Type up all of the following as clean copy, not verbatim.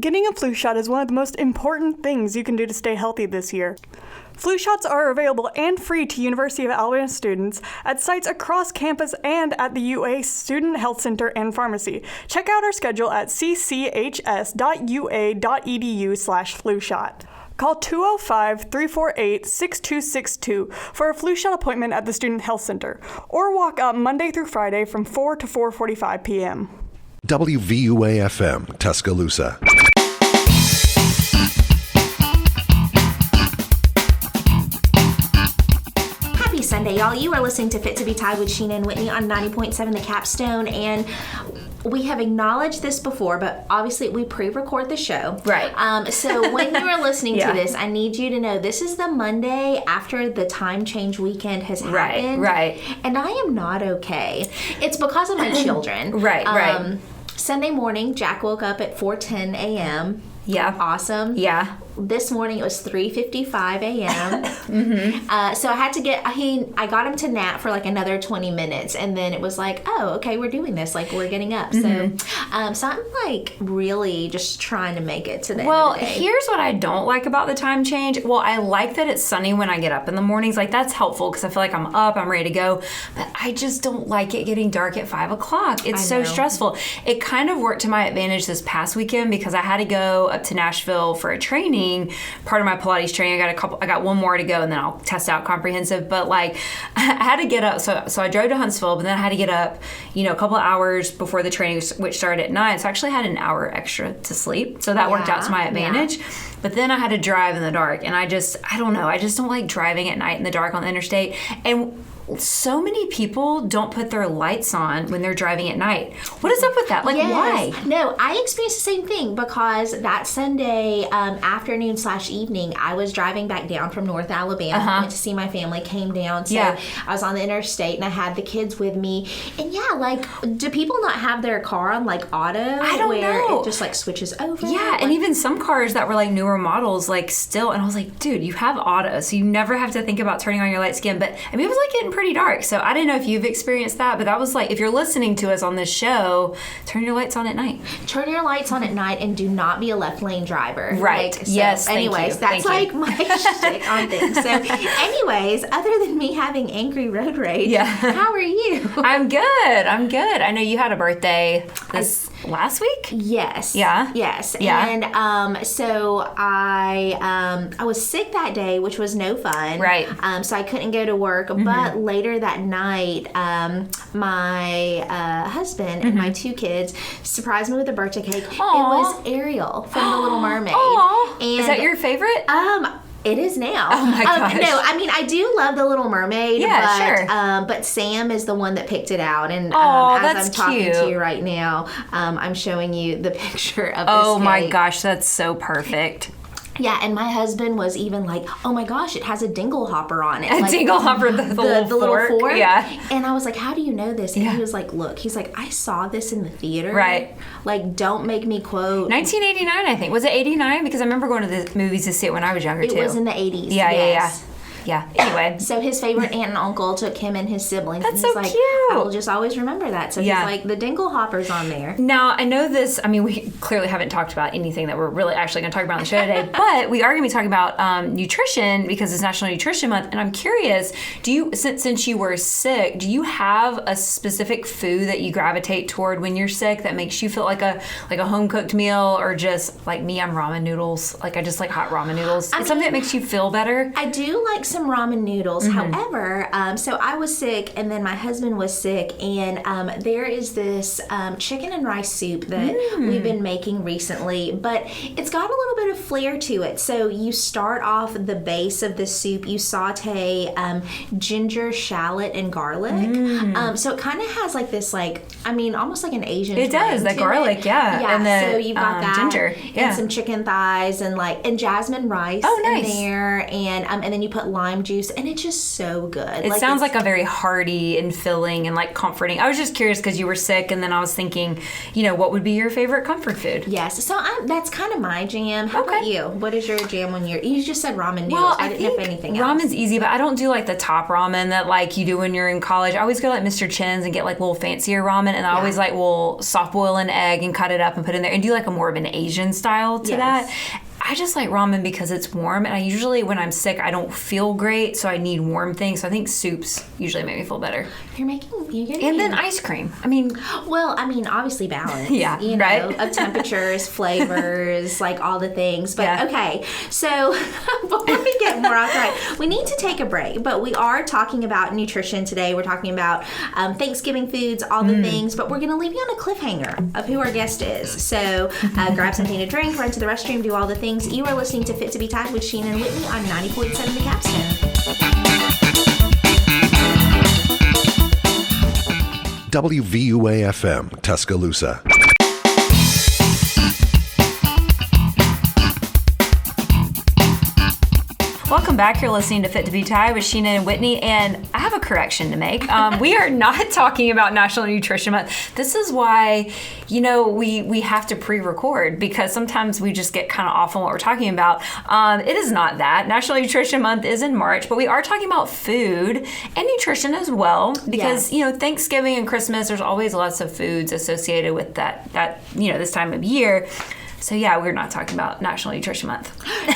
Getting a flu shot is one of the most important things you can do to stay healthy this year. Flu shots are available and free to University of Alabama students at sites across campus and at the UA Student Health Center and Pharmacy. Check out our schedule at cchs.ua.edu/flu shot. Call 205-348-6262 for a flu shot appointment at the Student Health Center, or walk up Monday through Friday from 4 to 4:45 p.m. WVUA-FM, Tuscaloosa. Happy Sunday, y'all. You are listening to Fit2BTide with Sheena and Whitney on 90.7 The Capstone, and we have acknowledged this before, but obviously we pre-record the show. Right. So when you are listening to this, I need you to know this is the Monday after the time change weekend has happened. Right. And I am not okay. It's because of my children. Right. Sunday morning, Jack woke up at 4:10 a.m. Yeah. Awesome. Yeah. This morning it was 3:55 a.m. So I had to I got him to nap for like another 20 minutes, and then it was like, oh, okay, we're doing this. Like, we're getting up. So I'm like really just trying to make it to the end of the day. Here's what I don't like about the time change. Well, I like that it's sunny when I get up in the mornings. Like, that's helpful because I feel like I'm up, I'm ready to go. But I just don't like it getting dark at 5 o'clock. It's so stressful. It kind of worked to my advantage this past weekend because I had to go up to Nashville for a training. Part of my Pilates training. I got one more to go, and then I'll test out comprehensive. But like, I had to get up. So I drove to Huntsville, but then I had to get up, a couple of hours before the training, which started at 9. So I actually had an hour extra to sleep. So that worked out to my advantage. Yeah. But then I had to drive in the dark, and I don't know. I just don't like driving at night in the dark on the interstate. And so many people don't put their lights on when they're driving at night. What is up with that? Like, why? No, I experienced the same thing because that Sunday afternoon/evening, I was driving back down from North Alabama. Went to see my family, came down. So I was on the interstate, and I had the kids with me. And do people not have their car on like auto? I don't know. It just like switches over? Yeah, and even some cars that were like newer models, like still. And I was like, dude, you have auto, so you never have to think about turning on your lights again. But I mean, it was like getting pretty dark, so I didn't know if you've experienced that, but that was like, if you're listening to us on this show, turn your lights on at night. Turn your lights on at night, and do not be a left lane driver. Right. Yes. Anyways, that's like my shtick on things. So, anyways, other than me having angry road rage, how are you? I'm good. I know you had a birthday last week. Yes. Yeah. Yes. Yeah. And so I was sick that day, which was no fun. Right. So I couldn't go to work. But later that night, my husband and my 2 kids surprised me with a birthday cake. Aww. It was Ariel from The Little Mermaid. Aww. And is that your favorite? It is now. Oh my gosh. No, I mean, I do love The Little Mermaid. Yeah, but, sure. But Sam is the one that picked it out. And as I'm talking cute. to you right now, I'm showing you the picture of this Oh my cake. gosh, that's so perfect. Yeah, and my husband was even like, oh my gosh, it has a dingle hopper on it. A like, dingle hopper, the little fork. Yeah. And I was like, how do you know this? And he was like, look, he's like, I saw this in the theater. Right. Like, don't make me quote. 1989, I think. Was it 89? Because I remember going to the movies to see it when I was younger, too. It was in the 80s. Yeah. Anyway. So his favorite aunt and uncle took him and his siblings. That's and he's so like, cute. I will just always remember that. So he's like, the dingle hopper's on there. Now, I know this, I mean, we clearly haven't talked about anything that we're really actually going to talk about on the show today, but we are going to be talking about nutrition because it's National Nutrition Month. And I'm curious, do you, since you were sick, do you have a specific food that you gravitate toward when you're sick that makes you feel like a home-cooked meal, or just like me, I'm ramen noodles. Like, I just like hot ramen noodles. It's something that makes you feel better. I do like some ramen noodles. However, so I was sick, and then my husband was sick, and there is this chicken and rice soup that we've been making recently, but it's got a little bit of flair to it. So you start off the base of the soup, you saute ginger, shallot, and garlic. So it kind of has like this, like, I mean, almost like an Asian. It does, the garlic, and the so you've got that ginger, and some chicken thighs and jasmine rice nice. in there, and then you put lime lime juice, and it's just so good. It sounds like a very hearty and filling and like comforting. I was just curious because you were sick, and then I was thinking, what would be your favorite comfort food? Yes, so that's kind of my jam. How about you? What is your jam when you just said ramen noodles? Well, I didn't know if anything else. Ramen's easy, but I don't do like the top ramen that like you do when you're in college. I always go to like Mr. Chin's and get like little fancier ramen, and I always like will soft boil an egg and cut it up and put it in there and do like a more of an Asian style to that. I just like ramen because it's warm, and I usually, when I'm sick, I don't feel great, so I need warm things. So I think soups usually make me feel better. You're getting and then ice cream. Obviously balance. Yeah, right? Of temperatures, flavors, like all the things. But okay, so before we get more off track, we need to take a break. But we are talking about nutrition today. We're talking about Thanksgiving foods, all the things. But we're going to leave you on a cliffhanger of who our guest is. So grab something to drink, run to the restroom, do all the things. You are listening to Fit2BTide with Sheena and Whitney on 90.7 The Capstone. WVUA-FM, Tuscaloosa. Welcome back. You're listening to Fit2BTide with Sheena and Whitney, and I have a correction to make. We are not talking about National Nutrition Month. This is why, we have to pre-record, because sometimes we just get kind of off on what we're talking about. It is not that. National Nutrition Month is in March, but we are talking about food and nutrition as well, because, Thanksgiving and Christmas, there's always lots of foods associated with that this time of year. So yeah, we're not talking about National Nutrition Month.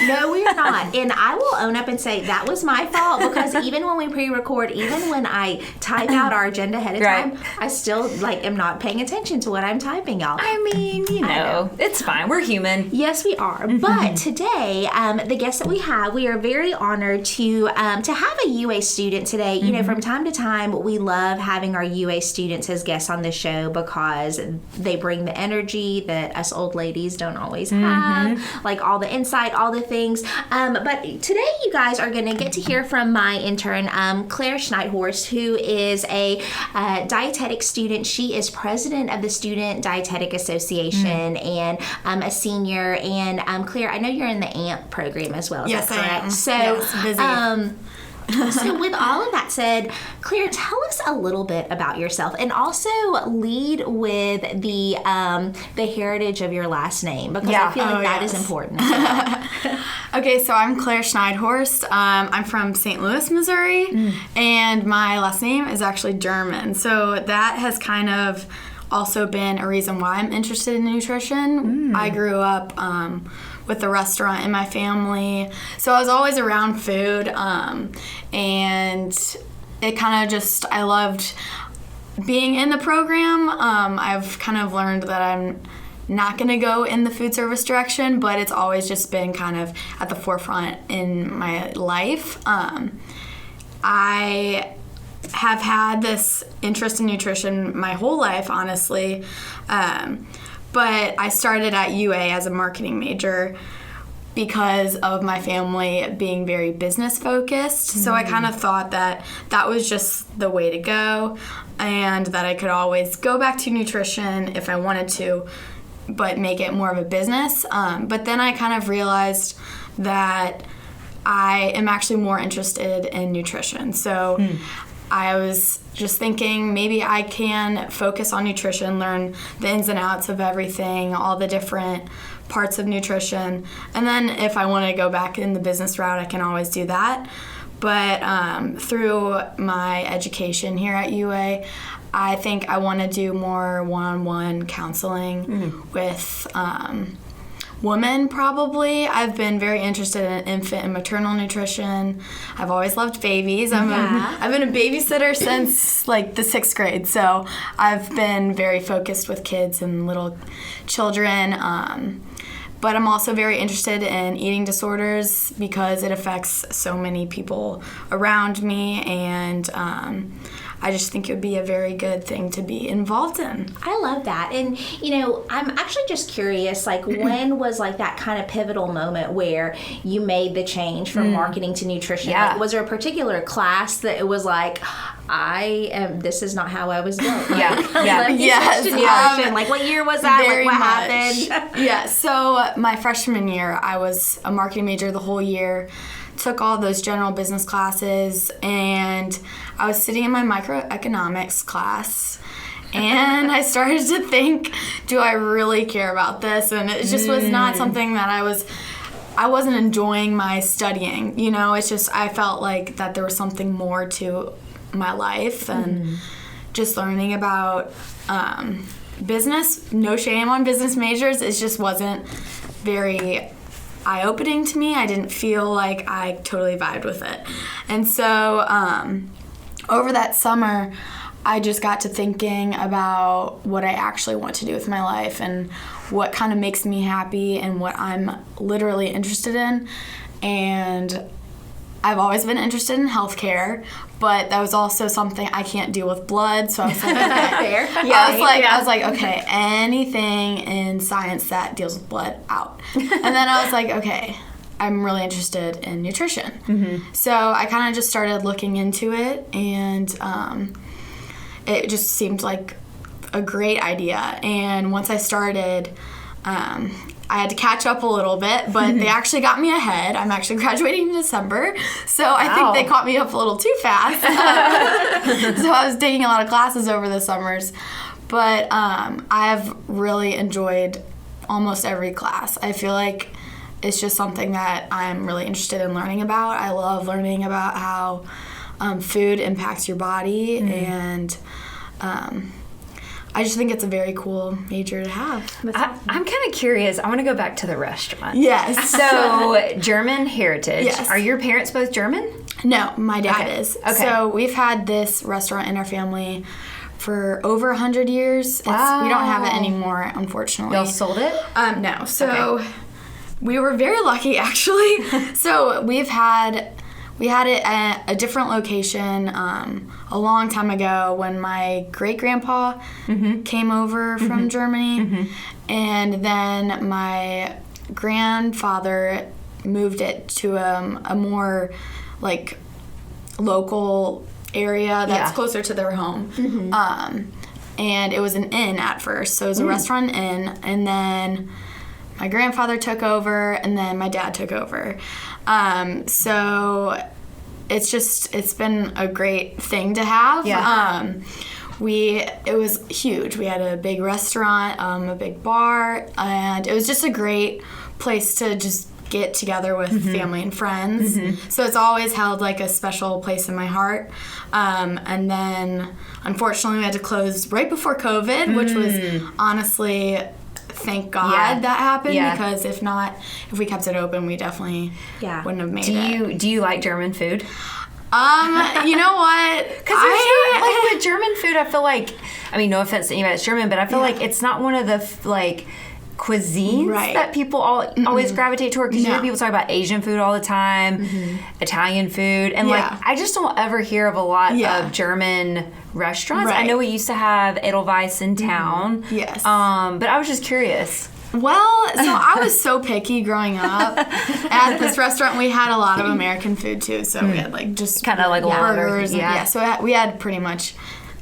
No, we are not. And I will own up and say that was my fault, because even when we pre-record, even when I type out our agenda ahead of time, I still am not paying attention to what I'm typing, y'all. I mean, it's fine. We're human. Yes, we are. But today, the guest that we are very honored to have a UA student today. From time to time, we love having our UA students as guests on the show because they bring the energy that us old ladies don't always have, like all the insight, all the things. But today you guys are going to get to hear from my intern, Claire Schneithorst, who is a dietetic student. She is president of the Student Dietetic Association and a senior. And Claire, I know you're in the AMP program as well. Is that correct? I am. So, yes, busy. So with all of that said, Claire, tell us a little bit about yourself, and also lead with the heritage of your last name, because I feel like that is important as well. Okay, so I'm Claire Schneithorst. I'm from St. Louis, Missouri, and my last name is actually German. So that has kind of also been a reason why I'm interested in nutrition. I grew up with the restaurant in my family, so I was always around food, and it kind of just, I loved being in the program. I've kind of learned that I'm not going to go in the food service direction, but it's always just been kind of at the forefront in my life. I have had this interest in nutrition my whole life, honestly. But I started at UA as a marketing major because of my family being very business focused. So I kind of thought that that was just the way to go, and that I could always go back to nutrition if I wanted to, but make it more of a business. But then I kind of realized that I am actually more interested in nutrition. So I was just thinking maybe I can focus on nutrition, learn the ins and outs of everything, all the different parts of nutrition. And then if I want to go back in the business route, I can always do that. But through my education here at UA, I think I want to do more one-on-one counseling with women, probably. I've been very interested in infant and maternal nutrition. I've always loved babies. I've been a babysitter since like the 6th grade, so I've been very focused with kids and little children. But I'm also very interested in eating disorders because it affects so many people around me, and I just think it would be a very good thing to be involved in. I love that. And, I'm actually just curious, like, when was, like, that kind of pivotal moment where you made the change from marketing to nutrition? Yeah. Like, was there a particular class that it was like, this is not how I was built? Like, Yes. to nutrition. Like, what year was that? Very like, what much. happened? Yeah, so my freshman year, I was a marketing major the whole year. took all those general business classes, and I was sitting in my microeconomics class, and I started to think, do I really care about this? And it just was not something that I wasn't enjoying my studying, you know. It's just, I felt like that there was something more to my life, and just learning about business. No shame on business majors. It just wasn't very eye-opening to me. I didn't feel like I totally vibed with it. And so over that summer, I just got to thinking about what I actually want to do with my life and what kind of makes me happy and what I'm literally interested in. And I've always been interested in healthcare, but that was also something I can't deal with blood, so I was like, okay. I was like, okay, anything in science that deals with blood, out. And then I was like, okay, I'm really interested in nutrition. So I kind of just started looking into it, and it just seemed like a great idea. And once I started, I had to catch up a little bit, but they actually got me ahead. I'm actually graduating in December, so I think they caught me up a little too fast. So I was taking a lot of classes over the summers, but I've really enjoyed almost every class. I feel like it's just something that I'm really interested in learning about. I love learning about how food impacts your body, and I just think it's a very cool major to have. I'm kind of curious. I want to go back to the restaurant. Yes. So, German heritage. Yes. Are your parents both German? No, my dad is. Okay. So we've had this restaurant in our family for over 100 years. Wow. We don't have it anymore, unfortunately. Y'all sold it? No. So we were very lucky, actually. So we had it at a different location a long time ago when my great-grandpa came over from Germany. And then my grandfather moved it to a more, like, local area that's closer to their home. And it was an inn at first. So it was a restaurant inn. And then my grandfather took over, and then my dad took over. So it's been a great thing to have. It was huge. We had a big restaurant, a big bar, and it was just a great place to just get together with family and friends. So it's always held like a special place in my heart. And then unfortunately we had to close right before COVID, which was honestly, thank God that happened, because if we kept it open, we definitely wouldn't have made it. Do you like German food? You know what? Because like with German food, I feel like, I mean, no offense to anybody that's German, but I feel like it's not one of the like cuisines that people always gravitate toward, because you hear people talk about Asian food all the time, Italian food, and like I just don't ever hear of a lot of German restaurants. I know we used to have Edelweiss in town, but I was just curious. Well, so I was so picky growing up. At this restaurant, we had a lot of American food too, so we had like just kind of like burgers, so we had pretty much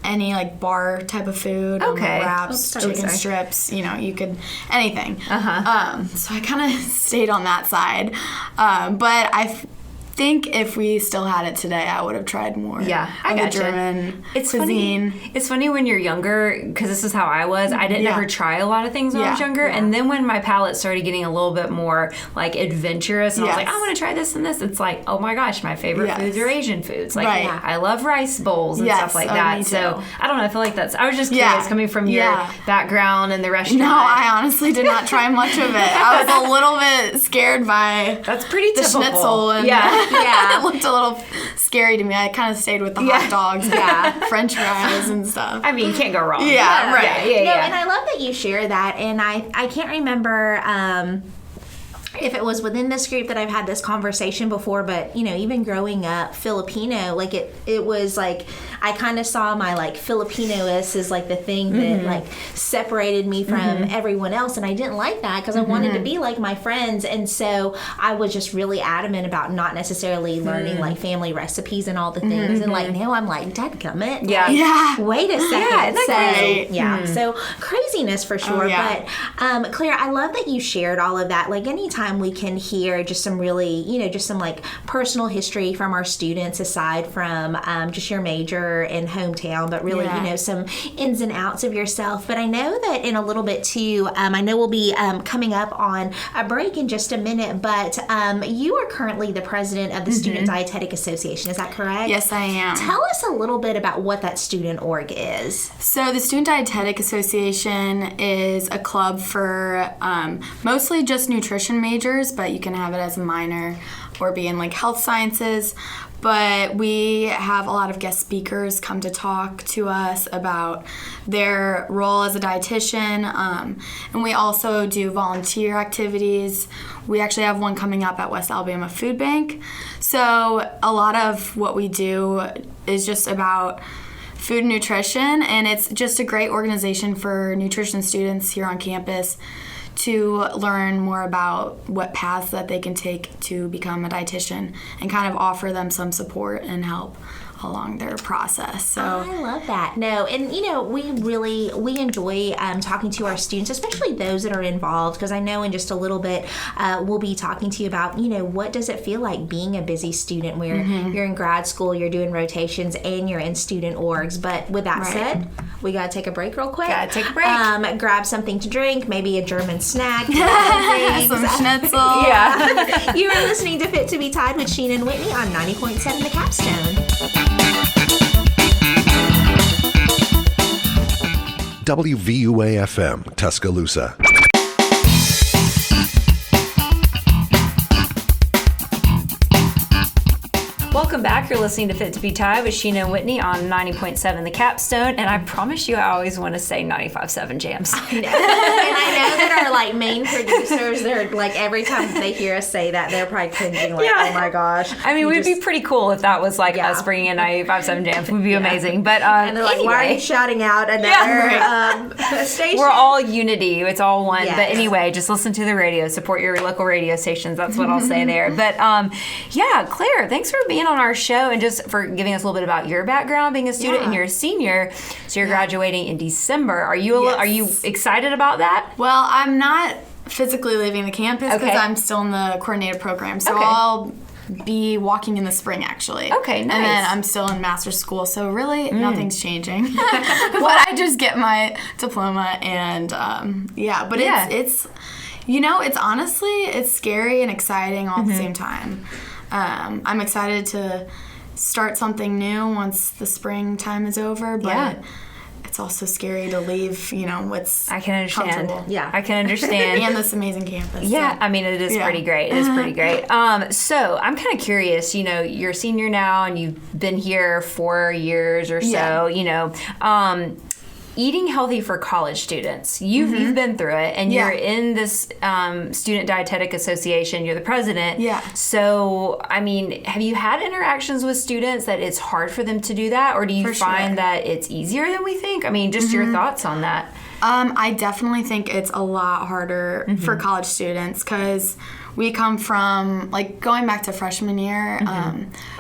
any like bar type of food, wraps, chicken strips, you could, anything. So I kind of stayed on that side, but I think if we still had it today, I would have tried more of the German cuisine. It's funny when you're younger, because this is how I was. I didn't ever try a lot of things when I was younger, and then when my palate started getting a little bit more like adventurous, and I was like, I want to try this and this. It's like, oh my gosh, my favorite foods are Asian foods. Like I love rice bowls and stuff like that. So I don't know. I feel like I was just curious coming from your background in the restaurant. No, I honestly did not try much of it. I was a little bit scared by that's pretty the typical. schnitzel and it looked a little scary to me. I kind of stayed with the hot dogs, French fries and stuff. I mean, you can't go wrong. No, and I love that you share that, and I can't remember if it was within this group that I've had this conversation before, but even growing up Filipino, like it was like I kind of saw my like Filipino-ness as like the thing that like separated me from everyone else, and I didn't like that because I wanted to be like my friends, and so I was just really adamant about not necessarily learning like family recipes and all the things, and like now I'm like, dadgummit, wait a second, so craziness for sure. But Claire, I love that you shared all of that. Like anytime time we can hear just some really, just some like personal history from our students aside from just your major and hometown, but really, some ins and outs of yourself. But I know that in a little bit too, I know we'll be coming up on a break in just a minute, but you are currently the president of the Student Dietetic Association. Is that correct? Yes, I am. Tell us a little bit about what that student org is. So the Student Dietetic Association is a club for mostly just nutrition majors, but you can have it as a minor or be in like health sciences. But we have a lot of guest speakers come to talk to us about their role as a dietitian, and we also do volunteer activities. We actually have one coming up at West Alabama Food Bank. So a lot of what we do is just about food and nutrition, and it's just a great organization for nutrition students here on campus to learn more about what paths that they can take to become a dietitian and kind of offer them some support and help along their process. So I love that. No, and we enjoy talking to our students, especially those that are involved, because I know in just a little bit we'll be talking to you about what does it feel like being a busy student where you're in grad school, you're doing rotations, and you're in student orgs. But with that said, we gotta take a break real quick. Gotta take a break. Grab something to drink, maybe a German snack, some schnitzel. Yeah. You are listening to Fit2BTide with Sheena and Whitney on 90.7 The Capstone. WVUA-FM, Tuscaloosa. Welcome back. You're listening to Fit2BTide with Sheena and Whitney on 90.7 The Capstone, and I promise you I always want to say 95.7 Jams. I know. And I know that our like main producers, they're like every time they hear us say that, they're probably cringing like, oh my gosh. I mean, we'd be pretty cool if that was like us bringing in 95.7 Jams. We'd be amazing. But and they're like, why are you shouting out another station? We're all unity. It's all one. Yes. But anyway, just listen to the radio. Support your local radio stations. That's what I'll say there. But Claire, thanks for being on our show and just for giving us a little bit about your background being a student, and you're a senior, so you're graduating in December. Are you excited about that? Well, I'm not physically leaving the campus because I'm still in the coordinated program, so I'll be walking in the spring actually. Okay, nice. And then I'm still in master's school, so really nothing's changing. But I just get my diploma and it's it's honestly, it's scary and exciting all at the same time. I'm excited to start something new once the springtime is over, but it's also scary to leave, what's I can understand. comfortable. Yeah. I can understand. And this amazing campus. Yeah, I mean, it is pretty great. It is pretty great. So I'm kind of curious, you're a senior now and you've been here 4 years or so, eating healthy for college students. You've been through it, and you're in this Student Dietetic Association. You're the president. Yeah. So, I mean, have you had interactions with students that it's hard for them to do that, or do you find that it's easier than we think? I mean, just your thoughts on that. I definitely think it's a lot harder for college students because we come from, like, going back to freshman year,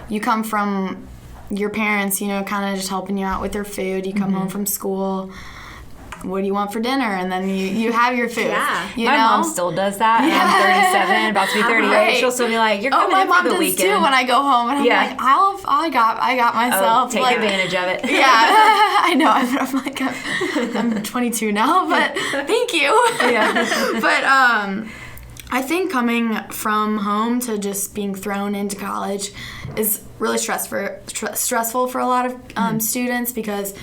you come from your parents, kind of just helping you out with their food. You come home from school. What do you want for dinner? And then you have your food. Yeah. My mom still does that. And I'm 37, about to be 38. Right. She'll still be like, "You're coming in for the weekend." My mom does too when I go home, and I'm like, I got myself. Take advantage of it. Yeah, I know. I'm like, I'm 22 now, but thank you. Yeah. But I think coming from home to just being thrown into college is really stressful for a lot of students because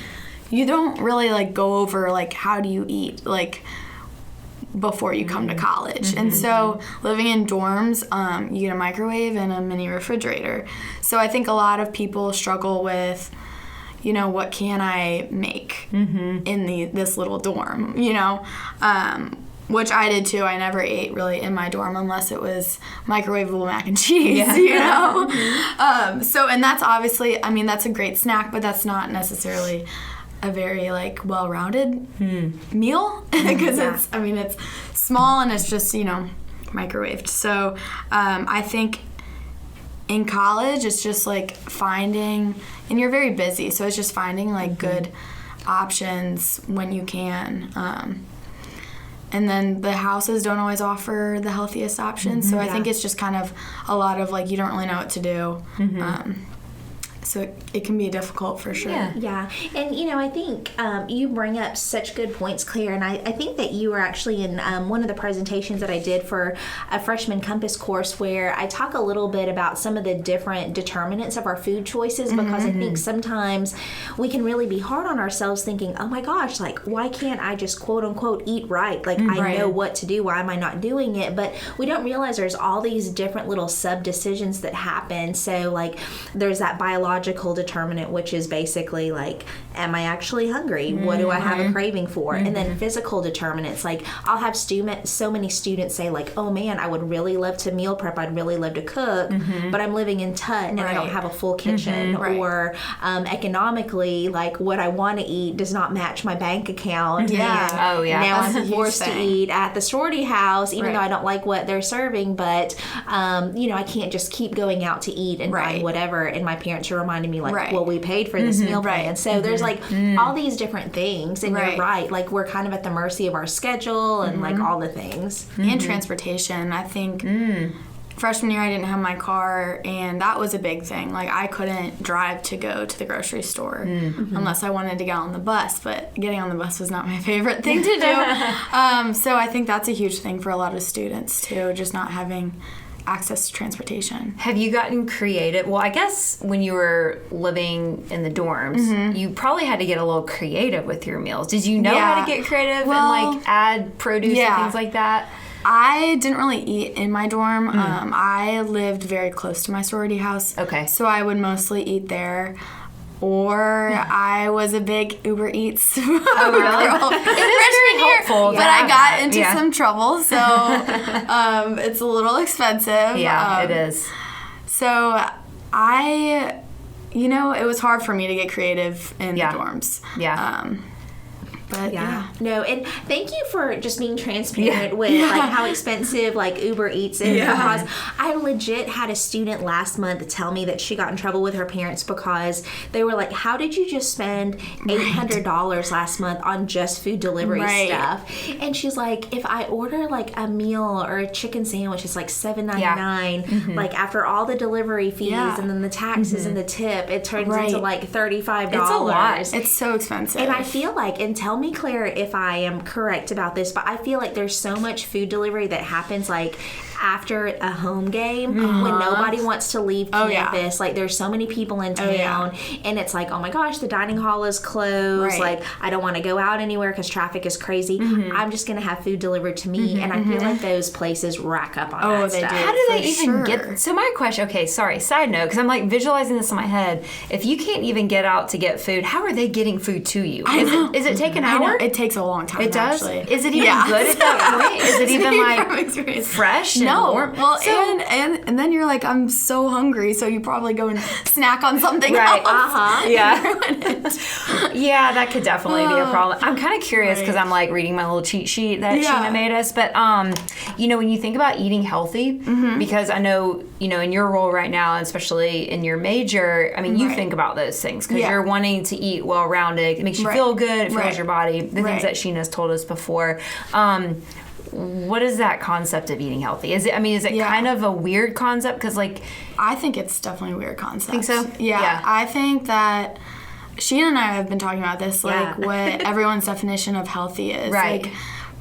you don't really go over how do you eat before you come to college. And so living in dorms, you get a microwave and a mini refrigerator. So I think a lot of people struggle with what can I make in this little dorm, which I did too. I never ate really in my dorm unless it was microwavable mac and cheese, So, and that's obviously, that's a great snack, but that's not necessarily a very well-rounded meal because it's small and it's just, microwaved. So I think in college it's just finding, and you're very busy, so it's just finding good options when you can. And then the houses don't always offer the healthiest options. So I think it's just kind of a lot of like, you don't really know what to do. So it can be difficult for sure. Yeah. And, I think you bring up such good points, Claire. And I think that you were actually in one of the presentations that I did for a freshman compass course where I talk a little bit about some of the different determinants of our food choices, because I think sometimes we can really be hard on ourselves thinking, oh my gosh, like, why can't I just quote unquote eat right? Like, I know what to do. Why am I not doing it? But we don't realize there's all these different little sub decisions that happen. So like there's that biological determinant, which is basically like, am I actually hungry? What do I have a craving for? And then physical determinants, like I'll have so many students say like, oh man, I would really love to meal prep, I'd really love to cook, but I'm living in Tut and I don't have a full kitchen, or economically, like what I want to eat does not match my bank account. Yeah. Now That's I'm forced to eat at the sorority house, even though I don't like what they're serving, but I can't just keep going out to eat and buying whatever. And my parents are reminding me like, well, we paid for this meal plan. So there's like all these different things, and you're right, like we're kind of at the mercy of our schedule and like all the things. And transportation. I think freshman year I didn't have my car, and that was a big thing. Like I couldn't drive to go to the grocery store unless I wanted to get on the bus, but getting on the bus was not my favorite thing to do. So I think that's a huge thing for a lot of students too, just not having access to transportation. Have you gotten creative? Well, I guess when you were living in the dorms, you probably had to get a little creative with your meals. Did you know how to get creative and like add produce and things like that? I didn't really eat in my dorm. I lived very close to my sorority house. Okay. So I would mostly eat there. Or I was a big Uber Eats girl. It is very helpful. But I got into some trouble, so it's a little expensive. Yeah, it is. So it was hard for me to get creative in the dorms. Yeah. But no, and thank you for just being transparent with like how expensive like Uber Eats is, because I legit had a student last month tell me that she got in trouble with her parents because they were like, how did you just spend $800 last month on just food delivery stuff? And she's like, if I order like a meal or a chicken sandwich, it's like $7.99. Like after all the delivery fees and then the taxes and the tip, it turns into like $35. It's a lot. It's so expensive. And I feel like, and tell me, Claire, if I am correct about this, but I feel like there's so much food delivery that happens like after a home game when nobody wants to leave campus. Like there's so many people in town and it's like, oh my gosh, the dining hall is closed. Like I don't want to go out anywhere because traffic is crazy. I'm just going to have food delivered to me. And I feel like those places rack up on that stuff. How do they even get? So my question, side note, because I'm like visualizing this in my head. If you can't even get out to get food, how are they getting food to you? Is it take an hour? It takes a long time. It does? Actually. Is it even good at that point? Is it even like fresh? No. Well, and then you're like, I'm so hungry, so you probably go and snack on something else. Yeah. Yeah, that could definitely be a problem. I'm kind of curious because I'm like reading my little cheat sheet that Sheena made us. But, when you think about eating healthy, because I know, in your role right now, especially in your major, I mean, you think about those things because you're wanting to eat well-rounded. It makes you feel good. It fuels your body. The things that Sheena's told us before. What is that concept of eating healthy? Is it kind of a weird concept? Because I think it's definitely a weird concept. Think so? Yeah. I think that Sheena and I have been talking about this, like what everyone's definition of healthy is. Right. Like,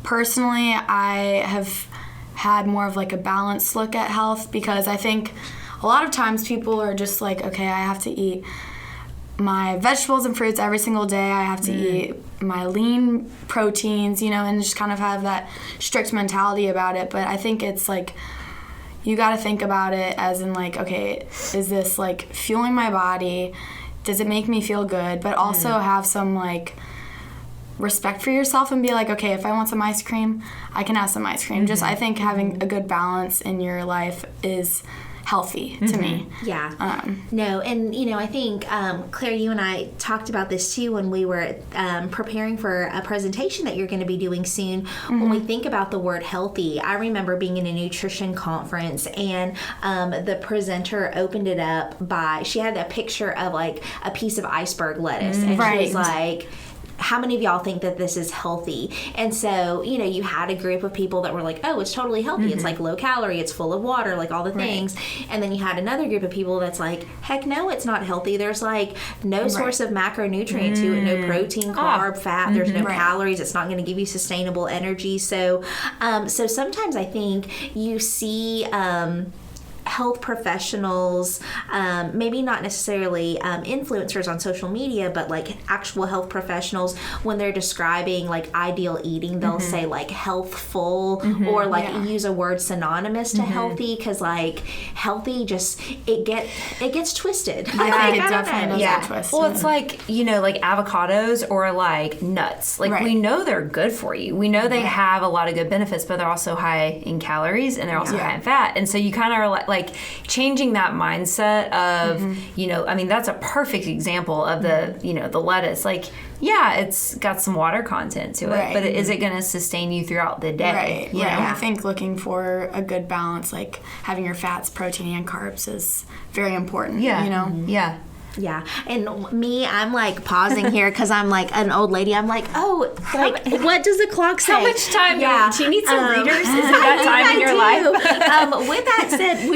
personally, I have had more of like a balanced look at health because I think a lot of times people are just like, okay, I have to eat my vegetables and fruits every single day. I have to eat my lean proteins, and just kind of have that strict mentality about it. But I think it's like, you got to think about it as in like, okay, is this like fueling my body? Does it make me feel good? But also have some like respect for yourself and be like, okay, if I want some ice cream, I can have some ice cream. Just I think having a good balance in your life is healthy to me. Yeah. No, and I think Claire, you and I talked about this too when we were preparing for a presentation that you're going to be doing soon. When we think about the word healthy, I remember being in a nutrition conference and the presenter opened it up she had a picture of like a piece of iceberg lettuce and she was like, how many of y'all think that this is healthy? And so, you know, you had a group of people that were like, oh, it's totally healthy. It's like low calorie, it's full of water, like all the things. And then you had another group of people that's like, heck no, it's not healthy. There's like no source of macronutrient to it, no protein, carb, fat. There's no calories. It's not going to give you sustainable energy. So, so sometimes I think you see health professionals, maybe not necessarily influencers on social media, but like actual health professionals, when they're describing like ideal eating, they'll say like healthful or like use a word synonymous to healthy, because like healthy just it gets twisted. Yeah, it definitely does get twisted. Well, it's like, you know, like avocados or like nuts. Like we know they're good for you. We know they have a lot of good benefits, but they're also high in calories and they're also high in fat. And so you kind of are like changing that mindset of, you know, I mean, that's a perfect example of the, you know, the lettuce. Like, yeah, it's got some water content to it, but is it going to sustain you throughout the day? Right. I think looking for a good balance, like having your fats, protein, and carbs is very important. Yeah. You know? Yeah. Yeah, and me, I'm like pausing here because I'm like an old lady. I'm like, oh, like what does the clock say? How much time do you need some readers? Is it that time in your life? With that said,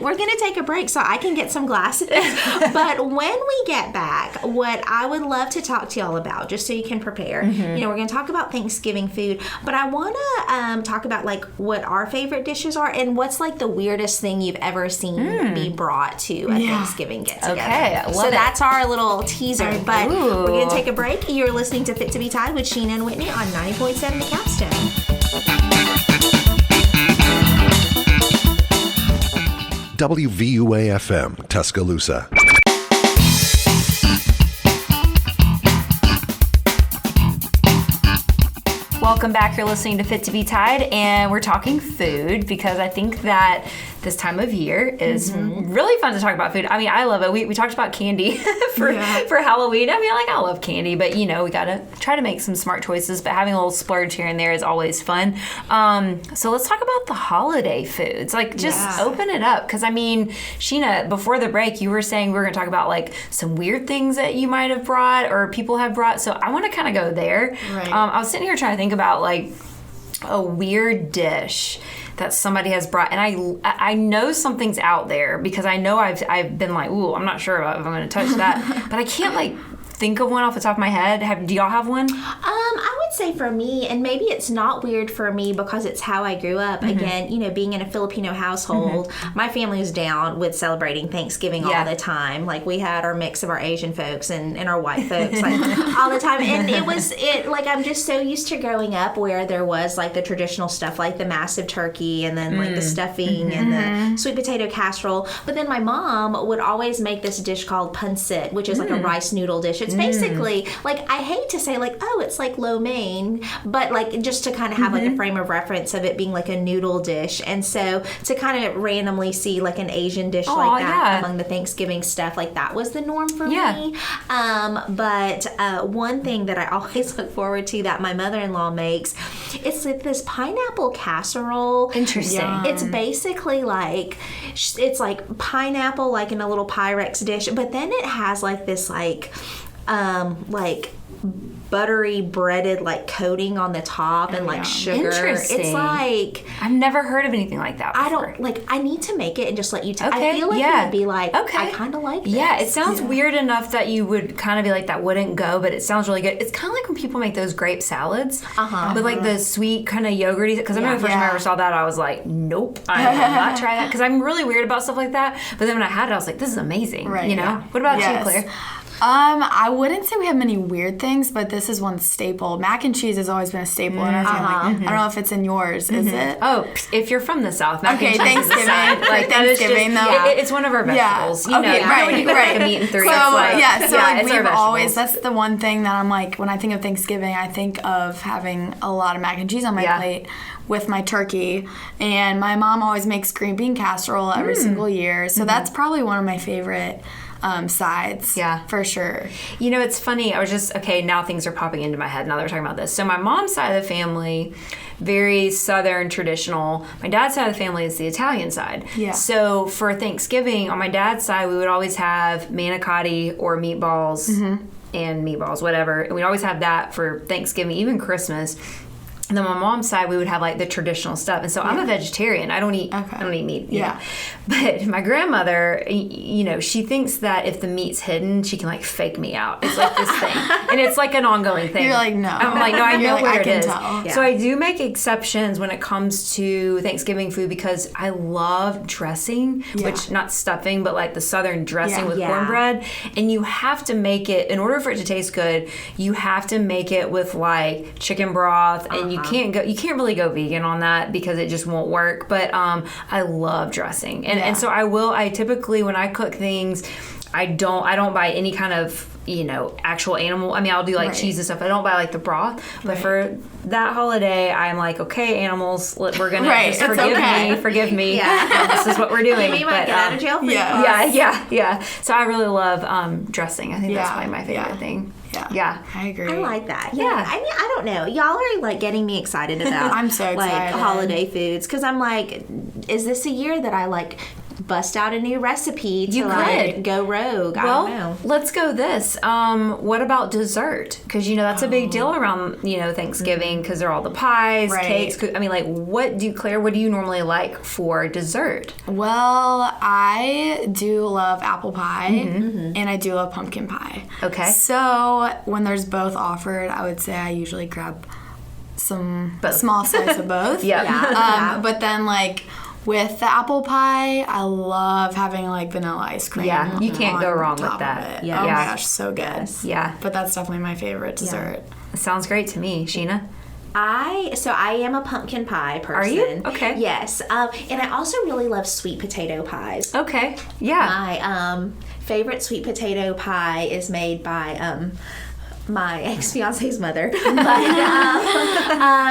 we're going to take a break so I can get some glasses. But when we get back, what I would love to talk to y'all about, just so you can prepare, you know, we're going to talk about Thanksgiving food, but I want to talk about like what our favorite dishes are and what's like the weirdest thing you've ever seen be brought to a Thanksgiving get together. Okay, so that's our little teaser, but we're going to take a break. You're listening to Fit2BTide with Sheena and Whitney on 90.7 The Capstone. WVUA-FM, Tuscaloosa. Welcome back. You're listening to Fit2BTide, and we're talking food because I think that this time of year is really fun to talk about food. I mean, I love it. We talked about candy for Halloween. I mean, like, I love candy, but, you know, we got to try to make some smart choices, but having a little splurge here and there is always fun. So let's talk about the holiday foods. Like, just open it up, because, I mean, Sheena, before the break, you were saying we were going to talk about, like, some weird things that you might have brought or people have brought, so I want to kind of go there. I was sitting here trying to think about, like, a weird dish that somebody has brought, and I know something's out there because I know I've been like, ooh, I'm not sure if I'm going to touch that, but I can't like think of one off the top of my head. Do y'all have one? I would say for me, and maybe it's not weird for me because it's how I grew up. Again, you know, being in a Filipino household, my family was down with celebrating Thanksgiving all the time. Like, we had our mix of our Asian folks and our white folks like all the time. And it like, I'm just so used to growing up where there was like the traditional stuff, like the massive turkey and then like the stuffing and the sweet potato casserole. But then my mom would always make this dish called pancit, which is like a rice noodle dish. It's basically, like, I hate to say, like, oh, it's like lo mein, but, like, just to kind of have, like, a frame of reference of it being, like, a noodle dish. And so to kind of randomly see, like, an Asian dish like that among the Thanksgiving stuff, like, that was the norm for me. But one thing that I always look forward to that my mother-in-law makes, it's like this pineapple casserole. Interesting. It's basically, like, it's like pineapple, like, in a little Pyrex dish, but then it has, like, this, like buttery breaded like coating on the top and like sugar. Interesting. It's like, I've never heard of anything like that before. I don't like, I need to make it and just let you Okay, I feel like it would be like, I kind of like this. Yeah, it sounds weird enough that you would kind of be like, that wouldn't go, but it sounds really good. It's kind of like when people make those grape salads with like the sweet kind of yogurty, because I remember the first time I ever saw that, I was like, nope, I will not try that, because I'm really weird about stuff like that. But then when I had it, I was like, this is amazing. Right, you know? What about you, Claire? I wouldn't say we have many weird things, but this is one staple. Mac and cheese has always been a staple in our family. I don't know if it's in yours. Is it? Oh, if you're from the South, mac and cheese Thanksgiving. is a side. Like, that is just, it's one of our vegetables. You know, when you go like a meat and three. So, like, we've always, that's the one thing that I'm like, when I think of Thanksgiving, I think of having a lot of mac and cheese on my plate with my turkey. And my mom always makes green bean casserole every single year. So that's probably one of my favorite sides. Yeah. For sure. You know, it's funny. I was just, now things are popping into my head now that we're talking about this. So my mom's side of the family, very Southern traditional. My dad's side of the family is the Italian side. Yeah. So for Thanksgiving, on my dad's side, we would always have manicotti or meatballs. and meatballs, whatever. And we always have that for Thanksgiving, even Christmas. And then on my mom's side, we would have like the traditional stuff. And so I'm a vegetarian. I don't eat meat. You know? But my grandmother, you know, she thinks that if the meat's hidden, she can like fake me out. It's like this thing. And it's like an ongoing thing. You're like, no. I'm like, no, I know like, where I it can is. tell. So I do make exceptions when it comes to Thanksgiving food because I love dressing, which not stuffing, but like the Southern dressing with cornbread. And you have to make it, in order for it to taste good, you have to make it with like chicken broth, and you can't really go vegan on that because it just won't work. But I love dressing, and so I typically, when I cook things, I don't buy any kind of, you know, actual animal. I mean, I'll do like cheese and stuff. I don't buy like the broth. But for that holiday, I'm like, okay, animals, we're gonna just forgive me. This is what we're doing. You might get out of jail free. Yeah. So I really love dressing. I think that's probably my favorite thing. Yeah, I agree. I like that. Yeah. I mean, I don't know. Y'all are like getting me excited about I'm so excited. Like holiday foods, because I'm like, is this a year that I like bust out a new recipe to like go rogue? Well, I don't know. let's go this. What about dessert? Because you know that's a big deal around, you know, Thanksgiving, because there are all the pies, cakes. I mean, like, what do you normally like for dessert? Well, I do love apple pie and I do love pumpkin pie. Okay. So when there's both offered, I would say I usually grab some small slice of both. But then like with the apple pie, I love having like vanilla ice cream. Yeah, you can't go wrong with that. Oh my gosh, so good. Yeah. But that's definitely my favorite dessert. Sounds great to me. Sheena? I am a pumpkin pie person. Are you? Okay. Yes. And I also really love sweet potato pies. Okay. Yeah. My favorite sweet potato pie is made by my ex-fiance's mother. But,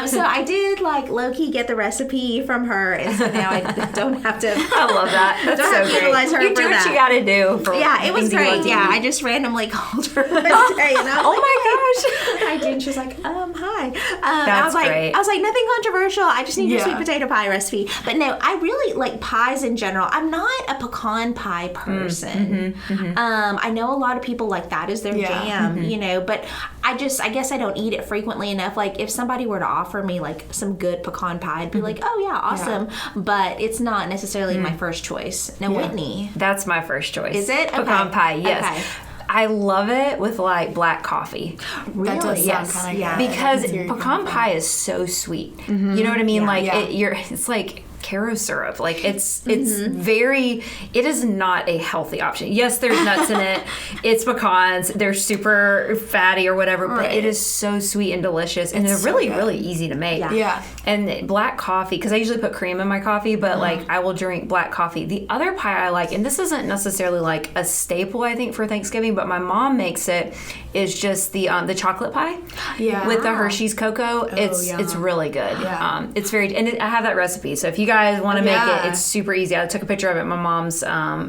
so I did like low-key get the recipe from her, and so now I don't have to. I love that. That's don't so have to great. utilize her You for do what that. you gotta do. For It was things you great. love to Yeah, eat. I just randomly called her one day, and I was Oh my gosh. I did. And she was like, hi. That's I was like, nothing controversial. I just need your Yeah. sweet potato pie recipe. But no, I really like pies in general. I'm not a pecan pie person. I know a lot of people like that is their jam, you know, but I guess I don't eat it frequently enough. Like if somebody were to offer me like some good pecan pie, I'd be like, oh yeah, awesome. But it's not necessarily my first choice. Now, Whitney. That's my first choice. Is it? Pecan Okay. pie, yes. Okay. I love it with like black coffee. Really? That does Yes, sound kind of good. because That's where you're pecan coming from. pie is so sweet. You know what I mean? Like it's like Caro syrup. Like it's very. It is not a healthy option. Yes, there's nuts in it. It's pecans. They're super fatty or whatever, but it is so sweet and delicious, and they're really easy to make. Yeah. And black coffee, because I usually put cream in my coffee, but like I will drink black coffee. The other pie I like, and this isn't necessarily like a staple, I think, for Thanksgiving, but my mom makes it, is just the chocolate pie. Yeah. With the Hershey's cocoa. It's really good. Yeah. It's very, and I have that recipe. So if you guys want to make it, it's super easy. I took a picture of it in my mom's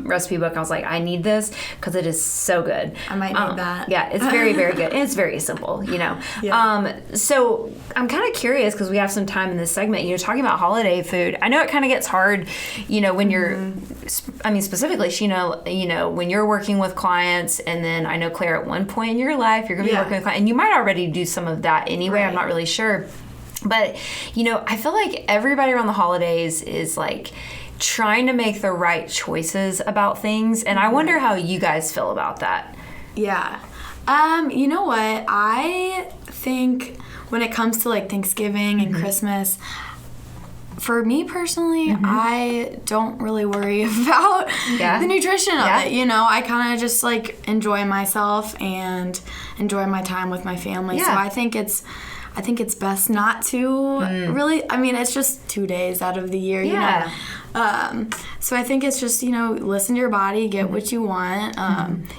recipe book. I was like, I need this because it is so good. I might need that. Yeah, it's very, very good. And it's very simple, you know. So I'm kind of curious because we have some time in this segment, you know, talking about holiday food. I know it kind of gets hard, you know, when you're, I mean, specifically, Sheena, you know, when you're working with clients, and then I know, Claire, at one point in your life, you're going to be working with clients, and you might already do some of that anyway. I'm not really sure. But, you know, I feel like everybody around the holidays is like trying to make the right choices about things. And I wonder how you guys feel about that. Yeah. You know what? I think when it comes to like Thanksgiving and Christmas, for me personally, I don't really worry about the nutrition of it. You know, I kind of just like enjoy myself and enjoy my time with my family. So I think it's best not to really. I mean, it's just 2 days out of the year, you know. So I think it's just, you know, listen to your body, get what you want.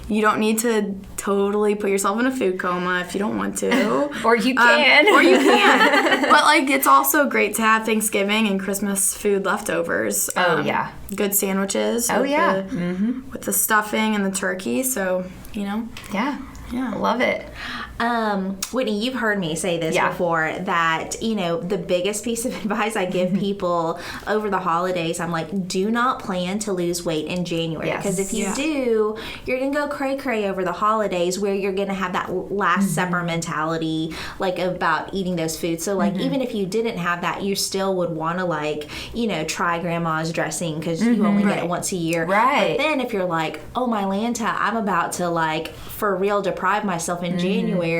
You don't need to totally put yourself in a food coma if you don't want to. Or you can. But like, it's also great to have Thanksgiving and Christmas food leftovers. Good sandwiches. With the stuffing and the turkey. So, you know. Yeah. Yeah. Love it. Whitney, you've heard me say this before, that, you know, the biggest piece of advice I give people over the holidays, I'm like, do not plan to lose weight in January. Because if you do, you're going to go cray-cray over the holidays, where you're going to have that Last Supper mentality, like, about eating those foods. So, like, even if you didn't have that, you still would want to, like, you know, try grandma's dressing, because you only get it once a year. Right. But then if you're like, oh, my Lanta, I'm about to, like, for real deprive myself in January,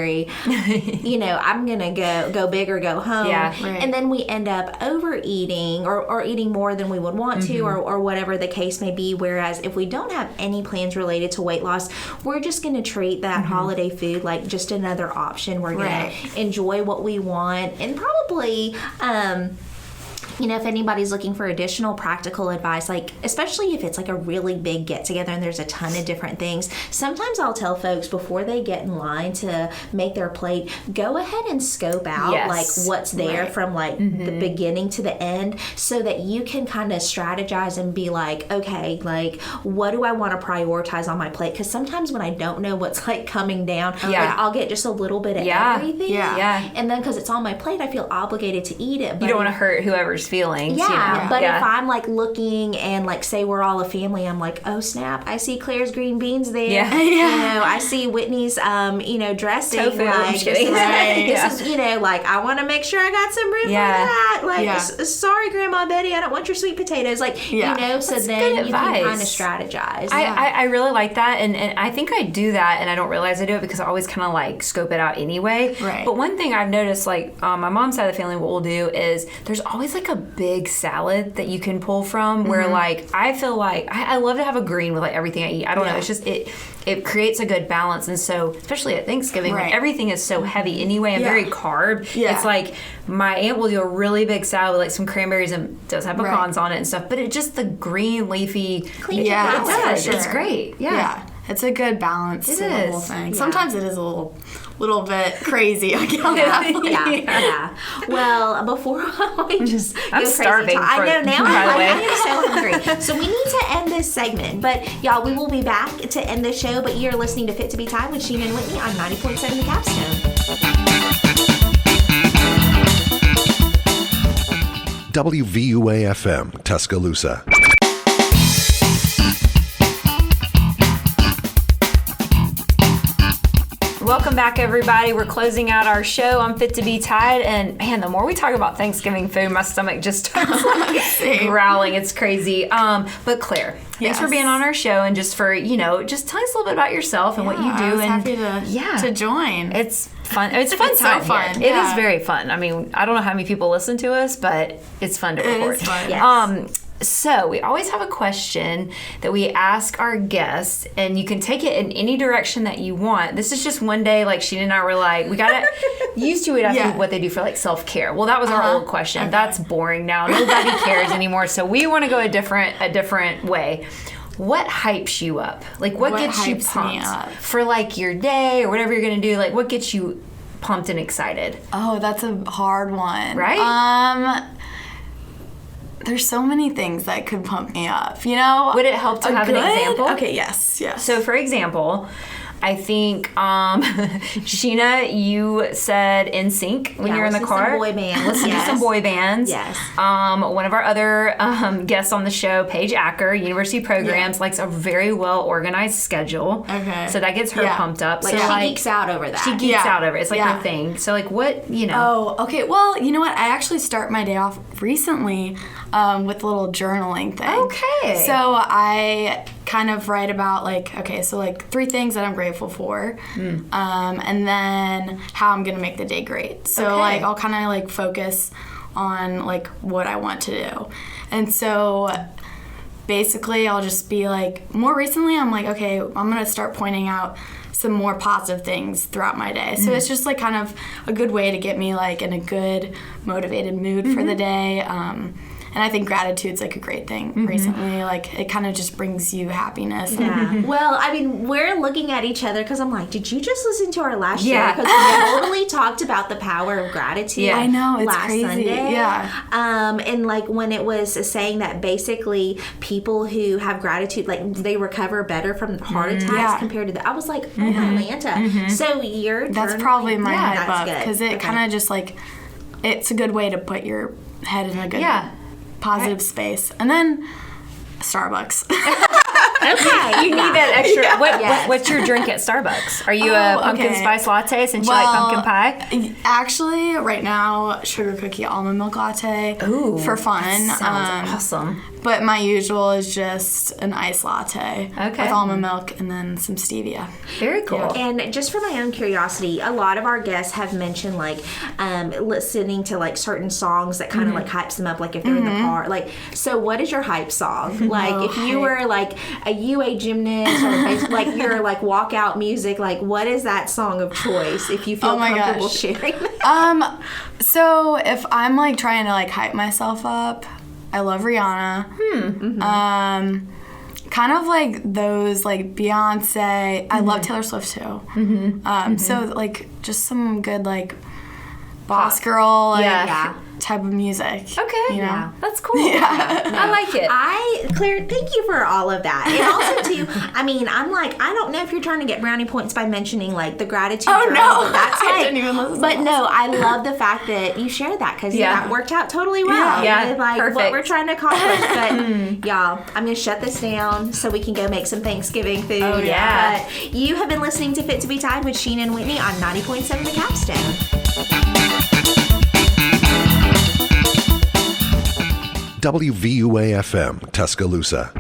you know, I'm gonna go big or go home. And then we end up overeating or eating more than we would want to, or whatever the case may be. Whereas if we don't have any plans related to weight loss, we're just gonna treat that holiday food like just another option. We're gonna enjoy what we want, and probably you know, if anybody's looking for additional practical advice, like, especially if it's like a really big get together and there's a ton of different things, sometimes I'll tell folks before they get in line to make their plate, go ahead and scope out like what's there from like the beginning to the end, so that you can kind of strategize and be like, okay, like, what do I want to prioritize on my plate? Because sometimes when I don't know what's like coming down, like, I'll get just a little bit of everything. And then because it's on my plate, I feel obligated to eat it. But you don't want to hurt whoever's feelings. But if I'm like looking and like, say we're all a family, I'm like, oh snap, I see Claire's green beans there. You know, I see Whitney's you know, dressing. Tofu. Like, this is, you know, like, I want to make sure I got some room for that. Like, sorry, Grandma Betty, I don't want your sweet potatoes. Like, you know, so that's then you advice. can kind of strategize. I really like that, and I think I do that, and I don't realize I do it because I always kind of like scope it out anyway. But one thing I've noticed, like, my mom's side of the family, what we'll do is there's always like a big salad that you can pull from, where like, I feel like I love to have a green with like everything I eat. I don't know, it's just it creates a good balance. And so especially at Thanksgiving, when everything is so heavy anyway and very carb, it's like my aunt will do a really big salad with like some cranberries and does have pecans on it and stuff, but it just, the green leafy Clean balance. It does. It's great. It's a good balance to the whole thing. Sometimes it is a little bit crazy. I get on that. Well, before we just I'm starving. I know now. By the way, I'm so hungry. So we need to end this segment, but y'all, we will be back to end the show. But you're listening to Fit2BTide with Sheena and Whitney on 90.7 The Capstone. WVUA-FM, Tuscaloosa. welcome back, everybody. We're closing out our show on Fit2BTide, and man, the more we talk about Thanksgiving food, my stomach just starts like growling. It's crazy. But Claire, thanks for being on our show, and just for, you know, just tell us a little bit about yourself and what you do. I was happy to join. It's fun. It's fun. It's time so fun. Here. It is very fun. I mean, I don't know how many people listen to us, but it's fun to record. It is fun. Yes. So we always have a question that we ask our guests, and you can take it in any direction that you want. This is just one day, like Sheena and I were like, we gotta used to it after what they do for like self-care. Well, that was our old question. Okay. That's boring now. Nobody cares anymore. So we want to go a different way. What hypes you up? Like what gets you pumped for like your day or whatever you're gonna do? Like what gets you pumped and excited? Oh, that's a hard one. Right? There's so many things that could pump me up, you know? Would it help to have an example? Okay, yes. So, for example, I think, Sheena, you said NSYNC when you were in the car. Some boy bands. Listen to some boy bands. Yes. One of our other guests on the show, Paige Acker, University Programs, likes a very well organized schedule. Okay. So that gets her pumped up. Like so she geeks out over that. She geeks out over it. It's like her thing. So like what, you know. Oh, okay. Well, you know what? I actually start my day off recently with a little journaling thing. Okay. So I kind of write about like, okay, so like 3 things that I'm grateful for, and then how I'm gonna make the day great. So like I'll kind of like focus on like what I want to do. And so basically I'll just be like, more recently I'm like, okay, I'm gonna start pointing out some more positive things throughout my day. So it's just like kind of a good way to get me like in a good motivated mood for the day. And I think gratitude's like a great thing recently. Like it kind of just brings you happiness. Yeah. Well, I mean, we're looking at each other because I'm like, did you just listen to our last show? Because we totally talked about the power of gratitude. I know, it's last crazy. Sunday. Yeah. And like when it was saying that basically people who have gratitude, like they recover better from heart attacks compared to I was like, oh my Lanta. So That's probably my that's hype up good. because it kind of just like, it's a good way to put your head in a good positive space. And then Starbucks. Okay. You need that extra. What's your drink at Starbucks? Are you a pumpkin spice latte since you like pumpkin pie? Actually, right now, sugar cookie almond milk latte. Ooh, for fun. Sounds awesome. But my usual is just an iced latte with almond milk and then some stevia. Very cool. Yeah. And just for my own curiosity, a lot of our guests have mentioned like listening to like certain songs that kind of like hypes them up, like if they're in the car. Like, so what is your hype song? Like if you were like a UA gymnast or like your like walkout music, like what is that song of choice if you feel comfortable sharing that? So if I'm like trying to like hype myself up, I love Rihanna. Kind of like those like Beyonce. I love Taylor Swift too. So like just some good like boss girl like, type of music. Okay. You know? That's cool. I like it. Claire, thank you for all of that. And also too, I mean, I'm like, I don't know if you're trying to get brownie points by mentioning like the gratitude. Oh journal, no, but that's I like, didn't even listen. But no, I love the fact that you shared that because that worked out totally well. With, like perfect. what we're trying to accomplish. But y'all, I'm gonna shut this down so we can go make some Thanksgiving food. Oh yeah. But you have been listening to Fit to Be Tied with Sheena and Whitney on 90.7 The Capstone. WVUA-FM, Tuscaloosa.